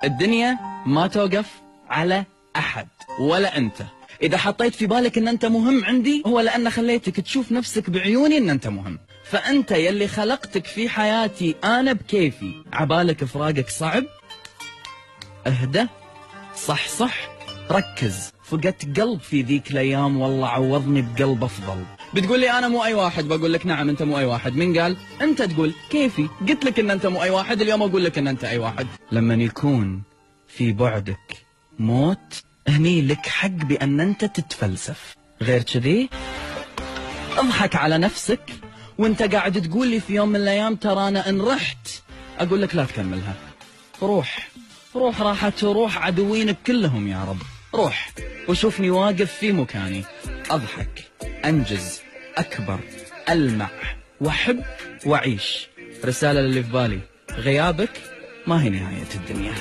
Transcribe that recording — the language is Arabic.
الدنيا ما توقف على أحد ولا أنت. إذا حطيت في بالك أن أنت مهم عندي، هو لأن خليتك تشوف نفسك بعيوني أن أنت مهم. فأنت يلي خلقتك في حياتي أنا بكيفي، عبالك فراقك صعب؟ اهدى، صح ركز. فقدت قلب في ذيك الأيام، والله عوضني بقلب أفضل. بتقول لي أنا مو أي واحد، بقول لك نعم أنت مو أي واحد. من قال؟ أنت تقول كيفي، قلت لك أن أنت مو أي واحد، اليوم أقول لك أن أنت أي واحد. لما يكون في بعدك موت، هني لك حق بأن أنت تتفلسف. غير كذي اضحك على نفسك وانت قاعد تقول لي في يوم من الأيام ترى أنا إن رحت، أقول لك لا تكملها. روح راحت وروح عدوينك كلهم يا رب. روح وشوفني واقف في مكاني، أضحك، أنجز، أكبر، ألمع، وأحب، وأعيش. رسالة اللي في بالي، غيابك ما هي نهاية الدنيا.